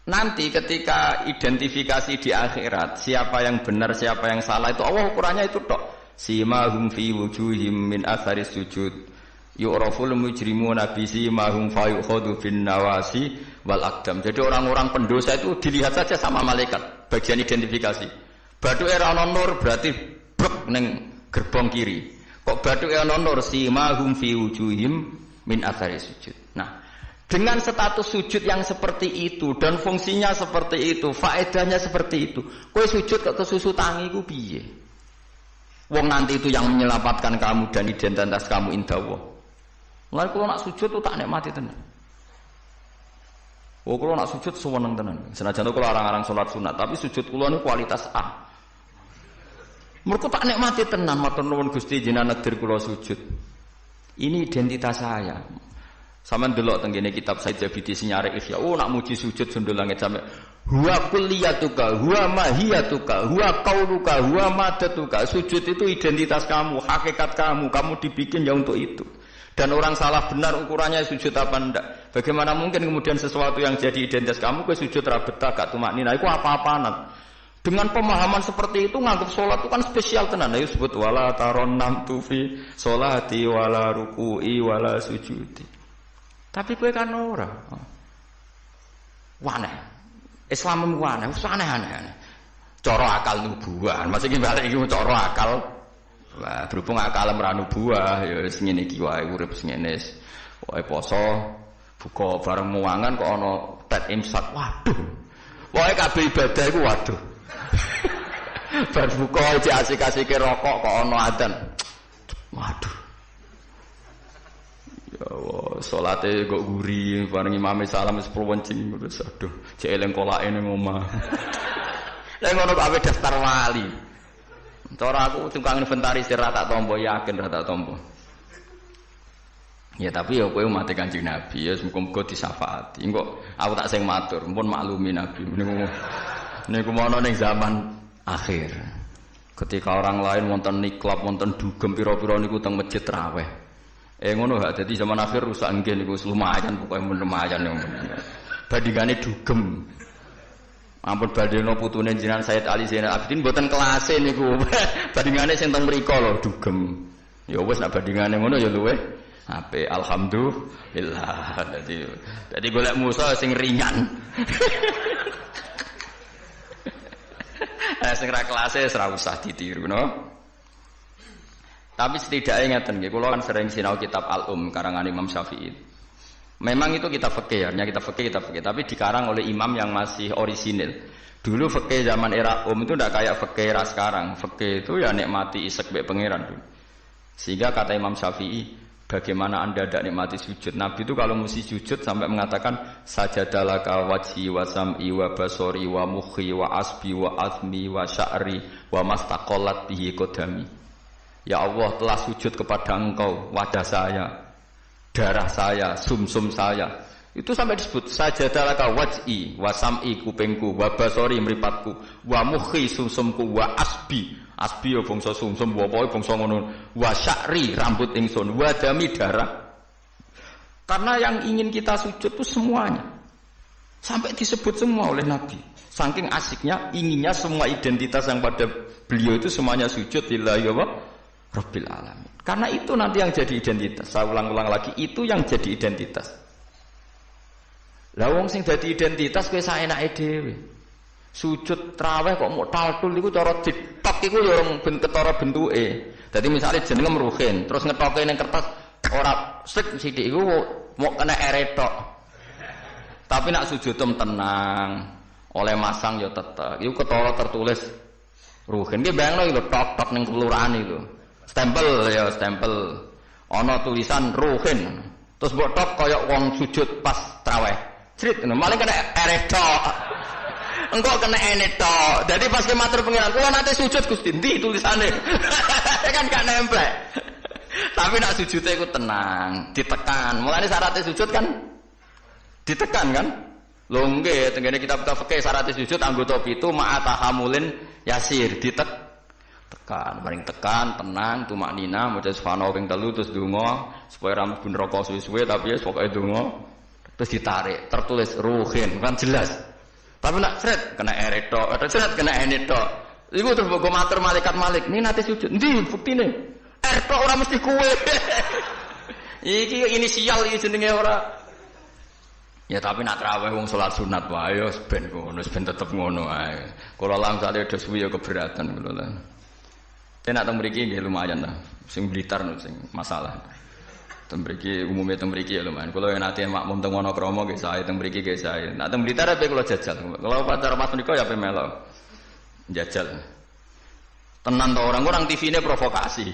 nanti ketika identifikasi di akhirat siapa yang benar siapa yang salah itu Allah ukurannya itu tok. Simahum fi wujuhim min atharis sujud yu'raful mujrimuna bi simahum fa yukhadhu bin nawasi wal aqdam. Jadi orang-orang pendosa itu dilihat saja sama malaikat bagian identifikasi. Bathuke ra ono nur berarti brek ning gerbong kiri. Kok bathuke ono nur simahum fi wujuhim min atharis sujud. Nah, dengan status sujud yang seperti itu dan fungsinya seperti itu, faedahnya seperti itu. Kowe sujud kok kesusu tangi ku piye? Wong nanti itu yang menyelamatkan kamu dan identitas kamu indah Allah. Mulai kalau nak sujud tuh tak nikmati tenan. Oh kalau nak sujud seneng tenan. Senajan kalau orang-orang sholat sunat, tapi sujud kula niku kualitas A. Mergo tak nikmati tenan, matur nuwun Gusti jenengan nedir kula sujud. Ini identitas saya. Sampeyan delok teng kene kitab Said Jabidi Sinyare Ihya. Oh nak muji sujud sundul langit sampe huwa kulliyatuka, huwa mahiyatuka, huwa qauluka, huwa madatuka. Sujud itu identitas kamu, hakikat kamu. Kamu dibikin ya untuk itu. Dan orang salah benar ukurannya sujud apa enggak. Bagaimana mungkin kemudian sesuatu yang jadi identitas kamu ke sujud ra betah gak tumaknina iku apa-apaan. Dengan pemahaman seperti itu nganggap sholat itu kan spesial tenan. Ayo sebut wala taronam tufi sholati wala ruku'i wala sujudi. Tapi kowe kan ora. Waneh. Islam waneh, aneh-aneh. Cara akal nubuah. Maksudnya balik iki cara akal. Wah, berhubung akal ora nubuah ya wis ngene iki wae urip ngene. Wae poso, buka bareng muangan kok ana tet imsak. Waduh. Wae kabeh ibadah iku waduh. Bar buka aja asik-asike rokok kok ana adzan. Waduh. Ya Allah, salate kok guri bareng imam salam 10 wencing terus aduh, cek eling kolake ning omah. Lah ngono kok ape daftar wali. Cara aku tukang inventarisir ra tak tampa yakin ra tak tampa. Ya tapi ya kowe umat Kanjeng Nabi ya muga-muga disyafaati. Engko aku tak sing matur, mumpun maklumi Nabi niku mono ning zaman akhir. Ketika orang lain wonten niklab, wonten dugem pira-pira niku teng masjid raweh. Ngono gak dadi zaman akhir rusak nggih niku lumayan pokoke lumayan yang bandingane dugem. Ampun badheno putune jenengan Said Ali Zainal Abidin mboten kelase niku. Bandingane sing teng mriku lho dugem. Ya wis nek bandingane ngono ya luweh apik alhamdulillah. Dadi golek musuh sing ringan. Sing ra kelase ora usah ditiru no. Tapi setidaknya ngeten nggih, kula kan sering sinau kitab Al-Um karangan Imam Syafi'i. Memang itu kitab fikih, hanya kitab fikih, tapi dikarang oleh imam yang masih orisinil. Dulu fikih zaman era tidak kayak fikih era sekarang. Fikih itu ya nikmati isek mbek pangeran dulu. Sehingga kata Imam Syafi'i, bagaimana Anda tidak nikmati sujud? Nabi itu kalau mesti sujud sampai mengatakan sajadalaka wajhi wa sam'i wa basori wa mukhi wa asbi wa azmi wa sya'ri wa mastaqallat bihi qadami. Ya Allah telah sujud kepada engkau, wajah saya, darah saya, sumsum saya. Itu sampai disebut sajadalaka waj'i wa sam'i kupingku, wa basori mripatku, wa mukhi sumsumku, wa asbi. Asbi ya bangsa sumsum, wa pokoke bangsa ngono, wa sya'ri rambut ingsun, wa dami darah. Karena yang ingin kita sujud itu semuanya. Sampai disebut semua oleh Nabi. Saking asiknya, inginnya semua identitas yang pada beliau itu semuanya sujud lillahi wa Rabbil alamin. Karena itu nanti yang jadi identitas. Saya ulang-ulang lagi, itu yang jadi identitas. Lah wong sing dadi identitas kowe saenake dhewe. Sujud traweh kok mau taltul iku cara ditok iku ya ora ketara bentuke. Dadi misale jenenge Ruhin, terus ngetoke ning kertas ora sik sithik iku mau kena eretok. Tapi nak sujud tenang, oleh masang ya tetep. Iku ketara tertulis Ruhin. Ki bayangno lho tok-tok ning kelurahan iku. Stempel ya stempel. Ana tulisan Ruhin. Terus mbok tok kaya wong sujud pas traweh. Crit malah kena eretok. Engko kena enetok. Jadi pas ke matur pengiran, kula nate sujud Gusti ndi tulisane. Kan gak nempel. Tapi nak sujudnya iku tenang, ditekan. Mulane syaratnya sujud kan ditekan kan? Lho nggih, tengene kitab-kitab fikih syaratnya sujud anggota 7 ma'atahamulin yasir, tekan, paling tekan, tenang, tumaknina, maca subhanallah ping 3 terus donga supaya ra mlebu neraka suwe-suwe tapi ya pokoke donga terus ditarik, tertulis ruhin, kan jelas. Tapi nak seret kena ereto, atau seret kena eneto. Iku terus mbok matur malaikat Malik, "Ini nate sujud. Ndi buktine?" Ereto ora mesti kuwe. Iki inisial iki jenenge ora. Ya tapi nak traweh wong salat sunat wae ya ben ngono, ben tetep ngono ae. Kula langsale do suwi ya keberatan kula lan. Tenak teng mriki nggih lumayan lah. Sing Blitar sing masalah. Teng mriki umume teng mriki ya lumayan. Kula yen ate makmum teng Wonokromo nggih sae, teng mriki nggih sae. Nak teng Blitar ape kula jajal. Kalau pacar Mas menika ya ape melo. Jajal. Tenan to orang TV-ne provokasi.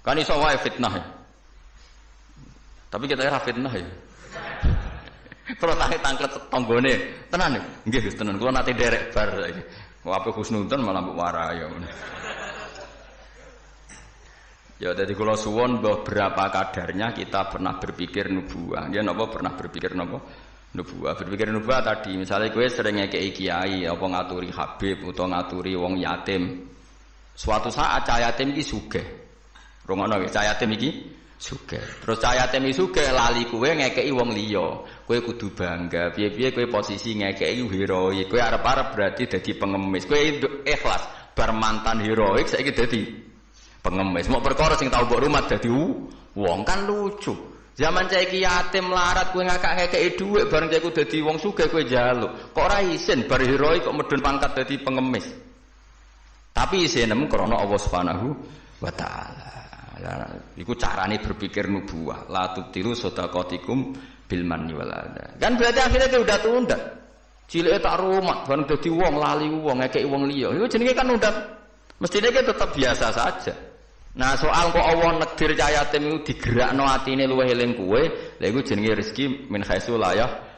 Kan iso wae fitnah. Ya. Tapi kita ora fitnah ya. Kalau tangklet tanggone, tenan ya? Nggih Gus tenan. Kula nate derek bar saiki. Kok ape husnudzon malah mbok warai ya. Ya jadi kula suwon beberapa kadarnya kita pernah berpikir nubuwah. Ya napa pernah berpikir napa? Nubuwah. Berpikir nubuwah tadi, misalnya kowe sering ngekeki kiai apa ngaturi habib utawa ngaturi wong yatim. Suatu saat cah yatim iki sugih. Rungono nggih, cah yatim iki sugih. Terus cah yatim iki sugih lali kowe ngekeki wong liya. Kowe kudu bangga. Piye-piye kowe posisi ngekeki heroik. Kowe arep-arep berarti dadi pengemis. Kowe ikhlas bar mantan heroik saiki dadi pengemis. Mau perkara sing tau mbok rumah dadi wong kan lucu. Zaman cah iki yatim larat kowe ngakak-ngekeki dhuwit bareng cah iku dadi wong sugih kowe njaluk. Kok ora isin bar heroik kok medun pangkat dadi pengemis. Tapi isinem krana Allah Subhanahu wa taala. Ya, iku carane berpikir nubuwah. La tubtilu shadaqatikum bil manni wal adha. Kan berarti akhirnya itu udah tunda. Cilike tak rumat bareng dadi wong lali wong ngekeki wong liya. Iku jenenge kan udah mestine ki tetap biasa saja. Nah, soal kok Allah negdir cah yatim iku digerakno atine luwih eling kowe, lha iku jenenge rezeki min haitsu la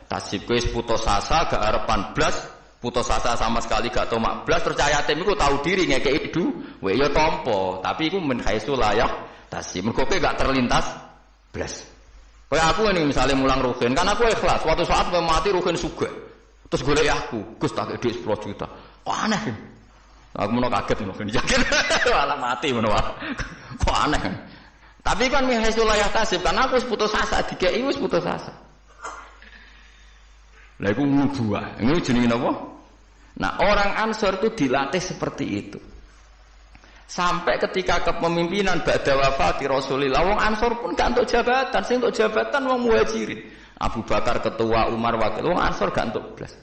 tasib. Kowe putus asa gak arepan blas, putus asa sama sekali gak tomak blas, terus cah yatim iku tahu diri ngekeki dhuwit ya tampa, tapi iku min haitsu la tasib. Mergo kowe gak terlintas blas. Kayak aku ini misalnya mulang ruhin, kan aku ikhlas. Suatu saat kowe mati ruhin sugih. Terus golek aku, Gus tak dhuwit 10 juta. Kok aneh. Aku mau kaget loh, yakin malah mati menurut. Kok aneh kan? Tapi kan mihasulayah tasib, karena aku putus asa, dikei wis putus asa. Lah iku nubuwah. Ini jenenge apa? Nah, orang Ansor itu dilatih seperti itu. Sampai ketika kepemimpinan ba'da wafati Rasulillah, wong Ansor pun gak untuk jabatan, sing untuk jabatan wong Muhajirin. Abu Bakar ketua, Umar wakil, wong Ansor gak untuk belas.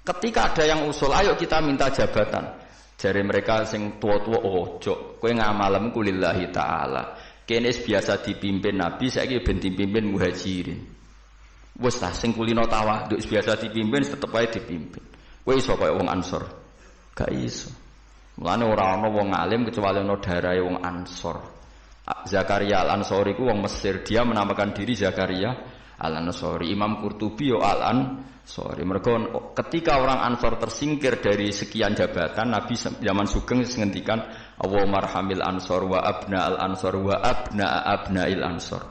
Ketika ada yang usul, ayo kita minta jabatan. Jari mereka sing tua-tua ojo, kowe ngamalem kulillahi taala. Kene biasa dipimpin Nabi, saiki ben dipimpin Muhajirin. Wes ta sing kulino tawadhu biasa dipimpin tetep ae dipimpin. Kowe iso kaya wong Ansor. Gak iso. Mulane ora ana wong alim kecuali ana darahe wong Ansor. Zakaria Al-Ansori ku wong Mesir, dia menamakan diri Zakaria Al-Ansori. Imam Qurtubi yo Al-Ansori. Mergo ketika orang Ansor tersingkir dari sekian jabatan, Nabi zaman sugeng ngendikan Allahumma arhamil Ansor wa abna al-Ansor wa abna abnail Ansor.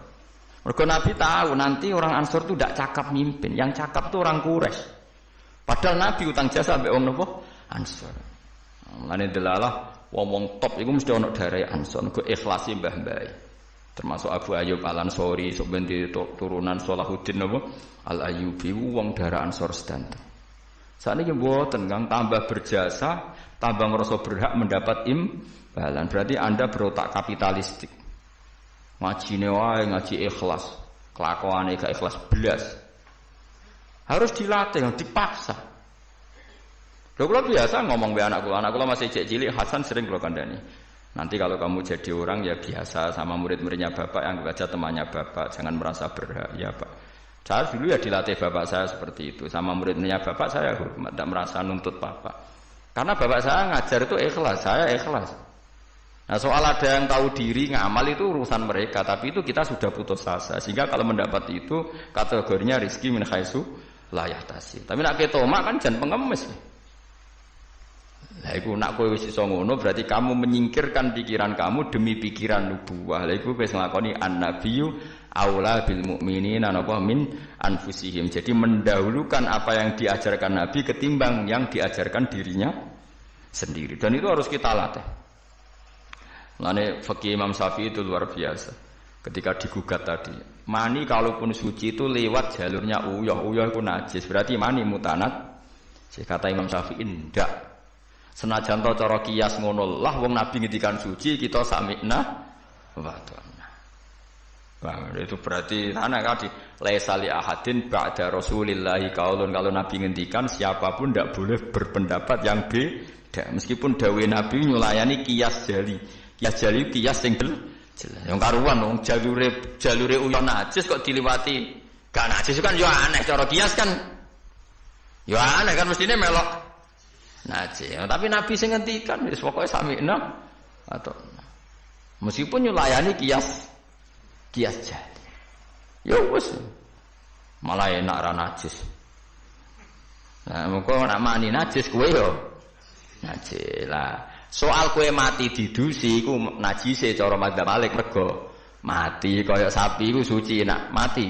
Mergo Nabi tahu nanti orang Ansor itu tidak cakap mimpin, yang cakap itu orang Quraisy. Padahal Nabi utang jasa mbek wong napa? Ansor. Mulane delalah wong top iku mesti ana darai Ansor, go ikhlasi mbah-mbah. Termasuk Abu Ayyub Al-Ansori, sok ben turunan Salahuddin napa? Al-Ayyubi wong darah Ansor sedanten. Sakniki mboten Kang tambah berjasa, tambah ngerasa berhak mendapat imbalan. Berarti Anda berotak kapitalistik. Ngajine wae ngaji ikhlas, kelakuane gak ikhlas belas. Harus dilatih, dipaksa. Lho kula biasa ngomong be anak kula masih cilik Hasan sering kula kandhani. Nanti kalau kamu jadi orang ya biasa sama murid-muridnya bapak yang baca temannya bapak, jangan merasa berhak ya pak. Saya dulu ya dilatih bapak saya seperti itu, sama murid-muridnya bapak saya hormat, tidak merasa nuntut bapak. Karena bapak saya ngajar itu ikhlas, saya ikhlas. Nah soal ada yang tahu diri ngamal itu urusan mereka, tapi itu kita sudah putus asa. Sehingga kalau mendapat itu kategorinya rizki min haitsu la yahtasib. Tapi nak ketoma kan jangan pengemis. Lah iku nak kowe wis iso ngono berarti kamu menyingkirkan pikiran kamu demi pikiran nubuwah. Lah iku wis nglakoni an-nabiyyu aula bil mukminina napa min anfusihim. Jadi mendahulukan apa yang diajarkan Nabi ketimbang yang diajarkan dirinya sendiri. Dan itu harus kita latih. Mulane fikih Imam Syafi'i itu luar biasa. Ketika digugat tadi, mani kalaupun suci itu lewat jalurnya uyah. Uyah itu najis, berarti mani mutanat Kata Imam Syafi'i ndak. Senajan to cara kias ngono lah wong Nabi ngendikan suci kita sami'na wa ta'na. Wah, itu berarti anak kadi laisa li ahadin ba'da Rasulillahi qaulun, kalau Nabi ngendikan siapapun ndak boleh berpendapat yang beda. Meskipun dawuh Nabi nyulayani kias jali. Kias jali kias sing jelas. Yang karuan wong jalure uyon najis kok diliwati gak najis kan yo aneh cara kias kan. Yo aneh kan mestine melok najis. Tapi Nabi sing ngendikan wis pokoke sami'na atau meskipun nyulayani kias jali. Ya wis. Malah enak ra najis. Nah, mengko nek mani najis kowe yo najis lah. Soal kowe mati didusi iku najise cara madzhab Malik mergo mati kaya sapi iku suci nak mati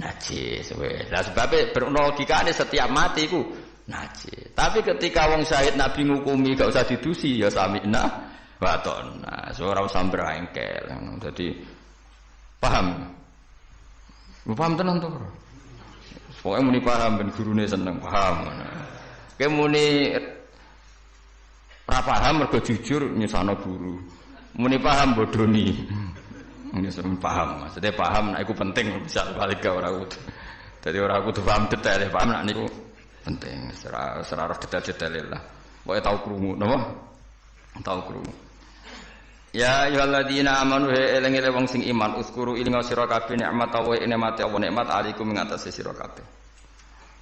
najis wis. Lah sebabe berlogikane setiap mati iku najis. Tapi ketika wong syahid Nabi ngukumi gak usah didusi ya sami'na wa ta'na. Ora usah brengkel. Dadi paham. Paham tenan to. Pokoke muni paham ben gurune seneng paham. Kowe muni ora paham mergo jujur nyusano guru. Muni paham bodoni. Nyusun paham. Maksudnya paham nek iku penting bisa balik ke ora kudu. Dadi ora kudu paham detail, paham nek niku penting serarah detail-detail lah. Pokoke tau krungu napa? Tau krungu. Ya ayyuhalladzina amanu eling-eling wong sing iman uskuru ilinga sira kabeh nikmat wa nikmate apa nikmat alaikum ing atase sira kabeh.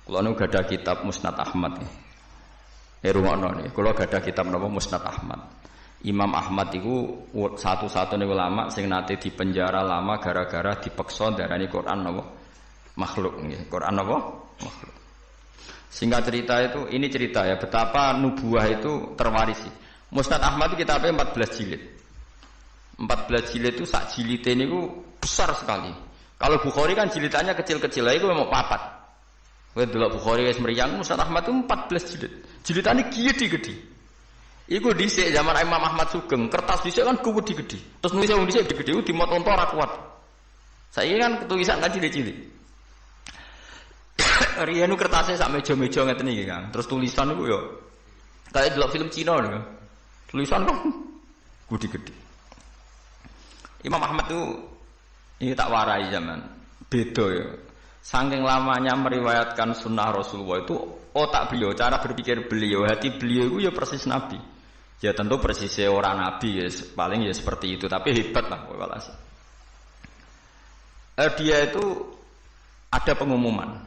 Kula nu gadah kitab Musnad Ahmad. Rungokno niki, kula gadah kitab napa Musnad Ahmad. Imam Ahmad iku satu-satunya ulama sing nate dipenjara lama gara-gara dipeksa darani Quran napa makhluk nggih. Quran napa makhluk. Singkat cerita itu, ini cerita ya betapa nubuah itu terwarisi. Musnad Ahmad itu kitabnya 14 jilid. 14 jilid itu sak jilidnya itu besar sekali. Kalau Bukhari kan jilidannya kecil-kecil, itu memang papat. Kalau dulu Bukhari wis mriyang, Musnad Ahmad itu 14 jilid. Jilidannya gede-gede. Iku dhisik zaman Imam Ahmad Sugeng, kertas dhisik kan gede-gede. Terus nulis wong dhisik gede-gede itu dimot-onto ora kuat. Saiki kan tulisan kan cilik-cilik. Riyen kertasnya sak meja-meja ngeten iki kan. Terus tulisan iku yo kayak delok film Cina lho. Tulisan kan gede-gede. Imam Ahmad itu ini tak warai zaman beda ya. Saking lamanya meriwayatkan sunnah Rasulullah itu otak beliau, cara berpikir beliau, hati beliau itu ya persis Nabi. Ya tentu persisnya orang Nabi ya paling ya seperti itu, tapi hebat lah walhasil. Dia itu ada pengumuman.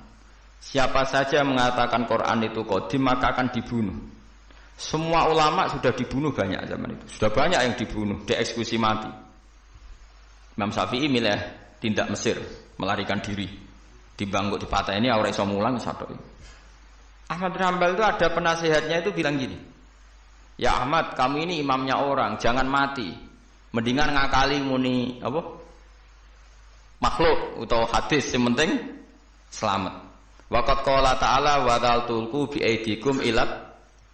Siapa saja mengatakan Quran itu qadim maka akan dibunuh. Semua ulama sudah dibunuh banyak zaman itu. Sudah banyak yang dibunuh, dieksekusi mati. Imam Syafi'i milih tindak Mesir, melarikan diri. Dibangkuk dipatah ini ora iso mulang satu. Ahmad bin Hanbal itu ada penasihatnya itu bilang gini. Ya Ahmad, kamu ini imamnya orang, jangan mati. Mendingan ngakali muni apa? Makhluk atau hadis yang penting selamat. Waqat qala ta'ala wa qaltulku bi aidikum ilat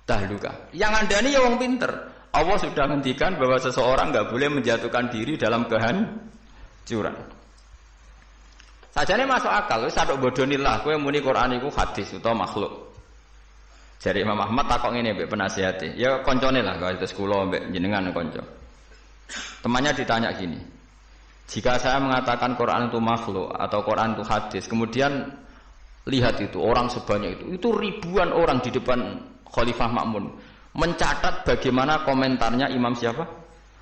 tahluka. Yang andani ya wong pinter. Allah sudah ngendikan bahwa seseorang enggak boleh menjatuhkan diri dalam kehancuran. Sajane masuk akal, wis sadok bodonilah kowe muni Quran iku hadis utawa makhluk. Jare Imam Ahmad takok ngene mbek penasihate. Ya koncone lah kalau terus kula mbek jenengan kanca. Temannya ditanya gini. Jika saya mengatakan Quran itu makhluk atau Quran itu hadis, kemudian lihat itu orang sebanyak itu ribuan orang di depan Khalifah Ma'mun mencatat bagaimana komentarnya Imam siapa?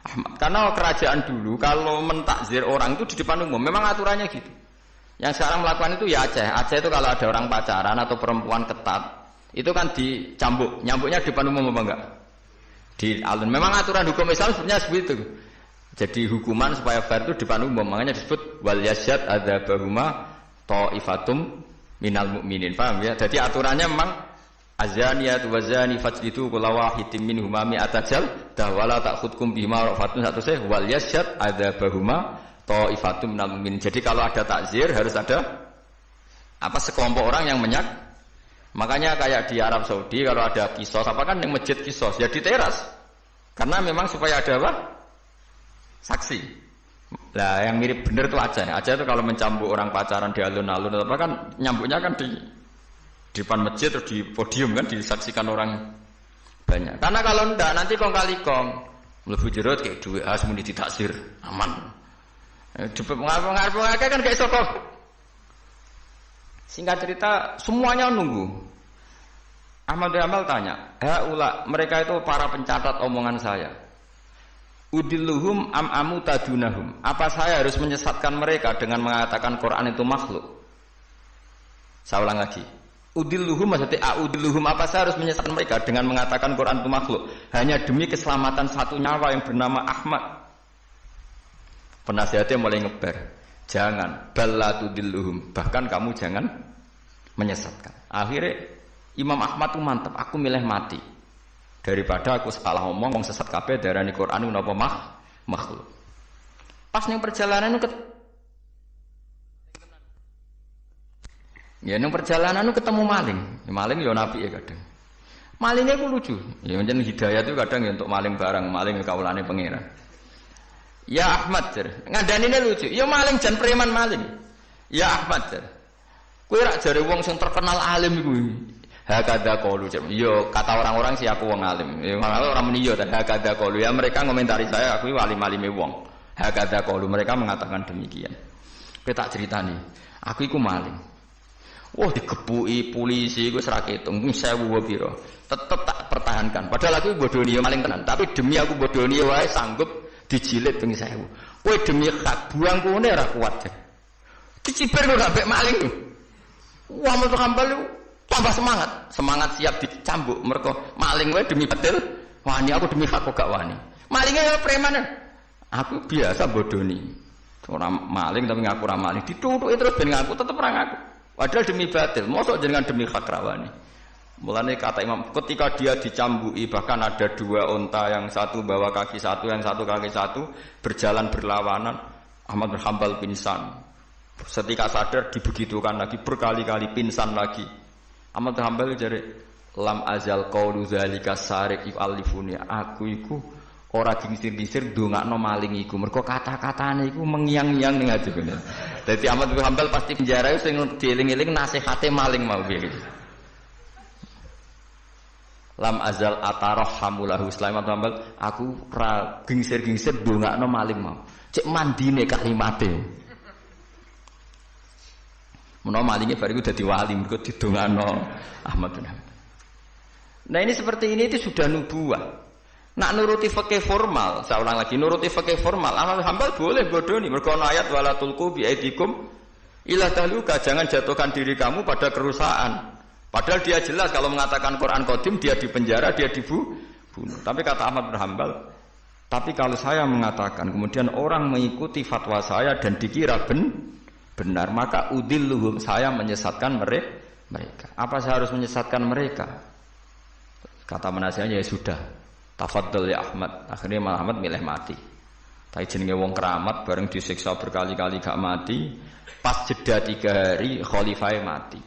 Ahmad. Karena kerajaan dulu kalau mentakzir orang itu di depan umum, memang aturannya gitu. Yang sekarang melakukan itu ya Aceh. Aceh itu kalau ada orang pacaran atau perempuan ketat, itu kan dicambuk. Nyambuknya di depan umum apa enggak? Di alun. Memang aturan hukum Islam sebenarnya seperti itu. Jadi hukuman supaya fair itu di depan umum. Makanya disebut wal yasyad adzabahuma ta'ifatum minal mu'minin. Paham ya? Jadi aturannya memang azaniyatu wazani fajlidu kulla wahidin minhuma mi'ata jaldah wala ta'khudkum bima rafatun satu saya wal yasyad adzabahuma ta'ifatum minal mu'minin. Jadi kalau ada takzir harus ada apa sekelompok orang yang menyak. Makanya kayak di Arab Saudi kalau ada kisos apa kan yang masjid kisos ya di teras. Karena memang supaya ada apa? Saksi. Lah yang mirip bener tuh Aceh. Aceh itu kalau mencambuk orang pacaran di alun-alun apa kan nyambuknya kan di di depan masjid atau di podium kan disaksikan orang banyak. Karena kalau ndak nanti kong kali kong mlebu jero kayak duit asmuni ditaksir aman. Cepet ngarep-ngarep kan gak iso kok. Singkat cerita semuanya nunggu. Ahmad bin Hanbal tanya, "Haula, mereka itu para pencatat omongan saya. Udilluhum am amu tadunahum. Apa saya harus menyesatkan mereka dengan mengatakan Quran itu makhluk?" Saya ulang lagi. Udilluhum maksudnya udilluhum, apa saya harus menyesatkan mereka dengan mengatakan Quran itu makhluk hanya demi keselamatan satu nyawa yang bernama Ahmad? Penasihatnya mulai ngeber, jangan ballatudilluhum, bahkan kamu jangan menyesatkan. Akhirnya Imam Ahmad itu mantap, aku milih mati daripada aku salah ngomong sesat kabeh darani Quran itu napa makhluk. Pas ning perjalanan itu ketemu maling. Maling ya nabi ya kadang. Malingnya ku lucu. Ya pancen hidayah itu kadang ya untuk maling barang, maling kaulane pangeran. Ya Ahmad jar, ngandanine lucu. Ya maling jan preman maling. Ya Ahmad jar. Kowe rak jare wong sing terkenal alim iku. Hakada qaulu jar. Yo kata orang-orang sih aku wong alim. Ya orang muni yo hakada qaulu. Ya mereka ngomentari saya aku alim-alime wong. Hakada qaulu, mereka mengatakan demikian. Kowe tak ceritani. Aku iku maling. Wah digepuki polisi iku ora ketung 1000 pira. Tetep tak pertahankan. Padahal aku bodoni ya maling tenan, tapi demi aku bodoni wae sanggup dijilid ping 1000. Kowe demi hak buang kene ora kuat. Diciber kok gak maling. Wah metu kambal tambah semangat siap dicambuk mergo maling wae demi betul. Wani aku demi hak kok gak wani. Malinge ya preman. Aku biasa bodoni. Ora maling tapi ngaku ora maling. Ditutuki terus ben ngaku tetep ora ngaku. Padahal demi batil, mosok jenengan demi hak rawani. Mulane kata Imam, ketika dia dicambuki, bahkan ada 2 unta, yang satu bawa kaki satu, yang satu kaki satu, berjalan berlawanan, Ahmad bin Hanbal pingsan. Setika sadar dibegitukan lagi, berkali-kali pingsan lagi. Ahmad bin Hanbal jare, lam azal qaulu zalika sarik yu'allifuni. Aku iku ora gingsir-gingsir ndongakno maling iku. Mergo kata-katane iku mengiang-iang ning ati kene. Dadi Ahmad bin Hanbal pasti penjara sing dieling-eling nasihate maling mau piye gitu. Lam azal atarhamulahu Sulaiman bin Hanbal, aku ora gingsir-gingsir ndongakno maling mau. Cek mandine kalimate. Menawa malinge bariku dadi wali mergo didongakno Ahmad bin Hanbal. Nah ini seperti ini itu sudah nubuah. Nak nuruti fikih formal, saya ulang lagi, nuruti fikih formal, Ahmad bin Hanbal boleh bodoni, mergo ayat wala tulqu bi aidikum ila tahluka, jangan jatuhkan diri kamu pada kerusakan. Padahal dia jelas kalau mengatakan Quran qadim dia dipenjara, dia dibunuh. Tapi kata Ahmad bin Hanbal, tapi kalau saya mengatakan kemudian orang mengikuti fatwa saya dan dikira benar, maka udilluhum, saya menyesatkan mereka. Apa saya harus menyesatkan mereka? Kata penasihatnya ya sudah. Tafadhol ya Ahmad. Akhirnya Ahmad milih mati. Tapi jenenge wong keramat bareng disiksa berkali-kali gak mati. Pas jeda 3 hari khalifah mati.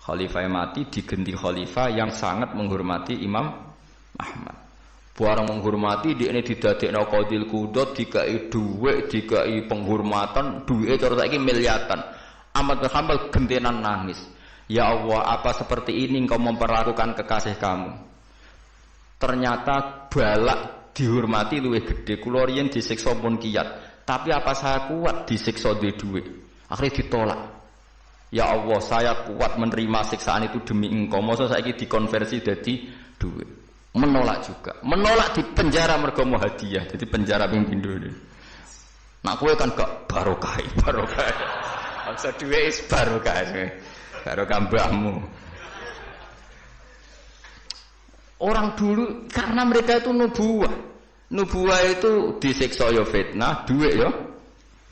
Khalifah mati diganti khalifah yang sangat menghormati Imam Ahmad. Barang menghormati dikne didadekno qadil qudot, dikai dhuwit, dikai penghormatan, duwike cara saiki miliatan. Ahmad bin Hanbal gentenan nangis. Ya Allah, apa seperti ini engkau memperlakukan kekasih kamu? Ternyata balak dihormati luwih gede. Kula riyen disiksa pun kiyat, tapi apa saya kuat disiksa duwe? Akhirnya ditolak. Ya Allah, saya kuat menerima siksaan itu demi engkau. Masa saiki dikonversi jadi duit? Menolak juga. Menolak di penjara mergo mau hadiah. Jadi penjara ping pindho. Nak kowe kan gak barokah. Maksud duwe is barokah. Barokah mbahmu. Orang dulu karena mereka itu nubuah. Nubuah itu disiksa ya fitnah, duit ya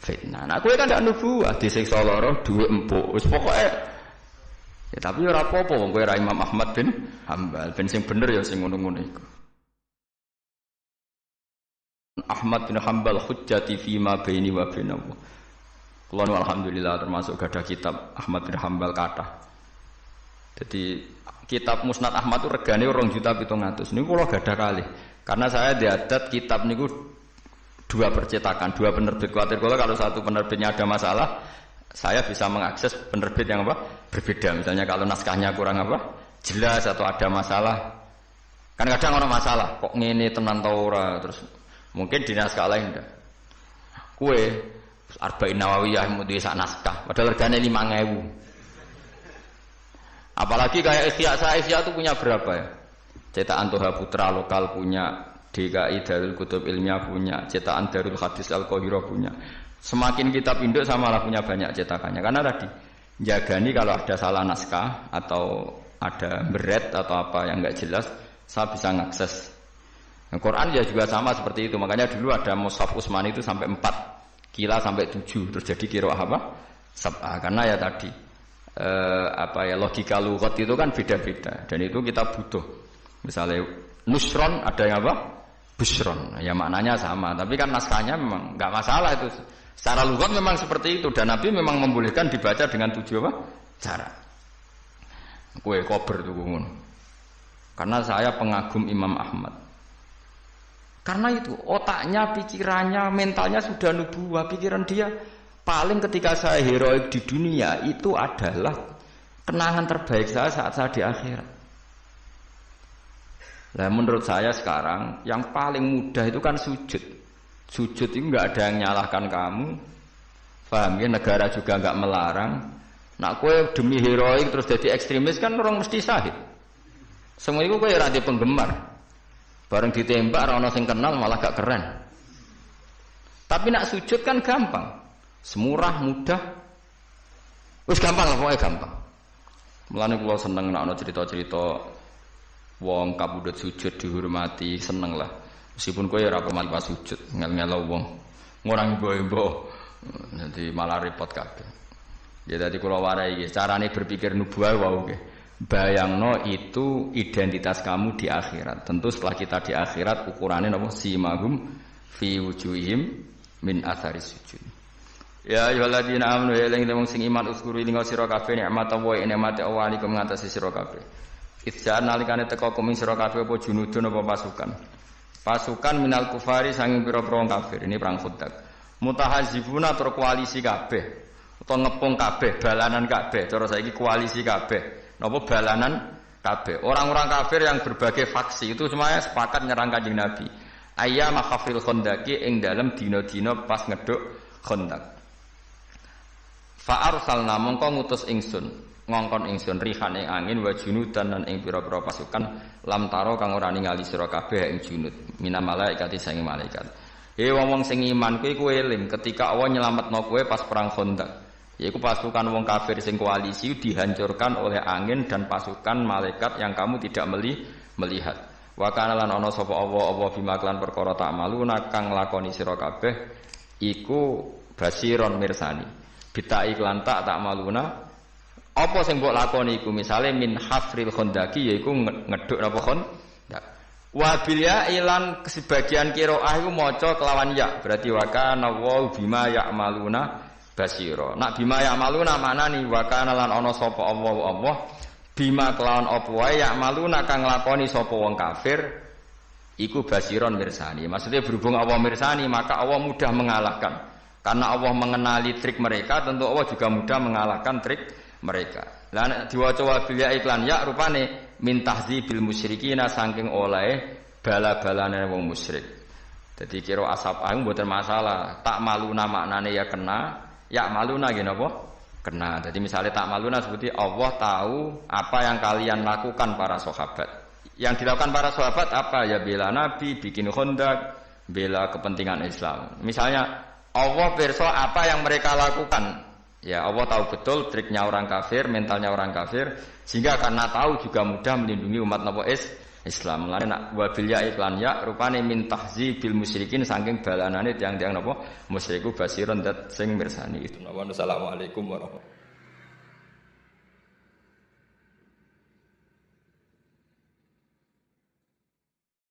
fitnah. Nah, kowe kan ndak nubuah, disiksa lara, duit empuk. Wis pokoke ya tapi ora apa-apa wong kowe ra Imam Ahmad bin Hanbal, ben sing bener ya sing ngono-ngono iku. Ahmad bin Hanbal hujjati fi ma baini wa bainahu. Kula alhamdulillah termasuk gadah kitab Ahmad bin Hanbal kathah. Jadi kitab Musnad Ahmad itu regane 2.700.000. Niku kula gadah kalih. Karena saya diadat kitab niku 2 percetakan, 2 penerbit. Kuwatir kula kalau satu penerbitnya ada masalah, saya bisa mengakses penerbit yang apa? berbeda. Misalnya kalau naskahnya kurang apa? Jelas atau ada masalah. Kan kadang orang masalah, kok ngene tenan ta ora, terus mungkin di naskah lain ndak. Kue Arba'in Nawawiyah mudi sak naskah, padahal regane 5.000. Apalagi kayak Ihya itu punya berapa ya? Cetakan Toha Putra lokal punya, DKI Darul Kutub Ilmiah punya, cetakan Darul Hadis Al-Qahirah punya. Semakin kitab induk samalah punya banyak cetakannya. Karena tadi jagani kalau ada salah naskah atau ada beret atau apa yang enggak jelas, saya bisa mengakses. Nah, Quran ya juga sama seperti itu. Makanya dulu ada Mushaf Utsmani itu sampai 4, Kila sampai 7, terus jadi qiraah apa? Sab'ah. Karena ya tadi logika lughat itu kan beda-beda dan itu kita butuh. Misalnya nusron ada yang apa? Busron. Ya maknanya sama, tapi kan naskahnya memang enggak masalah itu. Secara lughat memang seperti itu dan Nabi memang membolehkan dibaca dengan 7 apa? Cara. Kue kober tuh ngono. Karena saya pengagum Imam Ahmad. Karena itu otaknya, pikirannya, mentalnya sudah nubuwah. Pikiran dia paling ketika saya heroik di dunia itu adalah kenangan terbaik saya saat saya di akhirat. Nah, menurut saya sekarang yang paling mudah itu kan sujud. Sujud itu nggak ada yang nyalahkan kamu. Paham ya? Negara juga nggak melarang. Nak kue demi heroik terus jadi ekstremis kan orang mesti sahid. Semua itu kue radio penggemar. Bareng ditembak orang sing kenal malah gak keren. Tapi nak sujud kan gampang. Semurah, mudah. Wis gampang lah, pokoknya gampang. Mulane kula seneng nek ana cerita-cerita wong kabudut sujud dihormati, seneng lah. Meskipun kowe ora pamali pas sujud, ngel-ngelo wong. Ngurang imbo-imbo. Nanti malah repot kabeh. Ya dadi kula warai iki, carane berpikir nubuwah wae nggih. Bayangno itu identitas kamu di akhirat. Tentu setelah kita di akhirat ukurannya napa simahum fi wujuhihim min atharis sujud. Ya ayyuhalladzina amanu ya eling wong sing iman uskuru ing sira kabeh nikmat Allah nikmate Allah niku ngatasi sira kabeh. Idza nalikane teka kuming sira kabeh apa junudun apa pasukan. Pasukan minal kufari sanging pira-pira wong kafir. Ini perang Khandaq. Mutahazibuna tur koalisi kabeh utawa ngepung kabeh, balanan kabeh. Cara saiki koalisi kabeh. Napa balanan kabeh. Orang-orang kafir yang berbagai faksi itu semuanya sepakat nyerang Kanjeng Nabi. Ayyama khafril Khandaqi ing dalem dina-dina pas ngeduk Khandaq. Fa arsalna mongko ngutus ingsun, ngongkon ingsun rihan ing angin wa junudan lan ing pira-pira pasukan lam taro kang ora ningali sira kabeh ing junud. Mina malaikati sange malaikat. Wong sing iman kowe eling ketika Allah nyelametno kowe pas perang Khandaq. Yaitu pasukan wong kafir sing koalisi dihancurkan oleh angin dan pasukan malaikat yang kamu tidak melihat. Wa kana lan ana sapa Allah bima klan perkara tak maluna kang lakoni sira kabeh iku basiron mirsani. Bita iklan tak maluna apa sing mbok lakoni iku misale min hafril Khandaqi yaiku ngeduk napa Khandaq. Wa bil ya ilan sebagian qiraah iku maca kelawan ya berarti wa kana wa bima ya'maluna basira. Nak bima ya'maluna manani wa kana lan ana sapa Allah bima kelawan apa wae ya'maluna kang nglakoni sapa wong kafir iku basiron mirsani. Maksudnya berhubung Allah mirsani maka Allah mudah mengalahkan. Karena Allah mengenali trik mereka, tentu Allah juga mudah mengalahkan trik mereka. Lah diwaca wa bil ya iklan ya rupane min tahzibil musyrikina saking oleh bala-balane wong musyrik. Dadi kira asap ang mboten masalah. Tak maluna maknane ya kena ya maluna gini apa? Kena. Jadi misalnya tak maluna seperti Allah tahu apa yang kalian lakukan para sahabat. Yang dilakukan para sahabat apa? Ya bela Nabi, bikin Khandaq, bela kepentingan Islam. Misalnya Allah pirsa apa yang mereka lakukan. Ya Allah tahu betul triknya orang kafir, mentalnya orang kafir, sehingga karena tahu juga mudah melindungi umat napa Islam. Lan nak wabil ya iklan ya rupane min tahzibil musyrikin saking balanane tiang-tiang napa musyriku basiron dat sing mirsani itu. Assalamualaikum warahmatullahi wabarakatuh.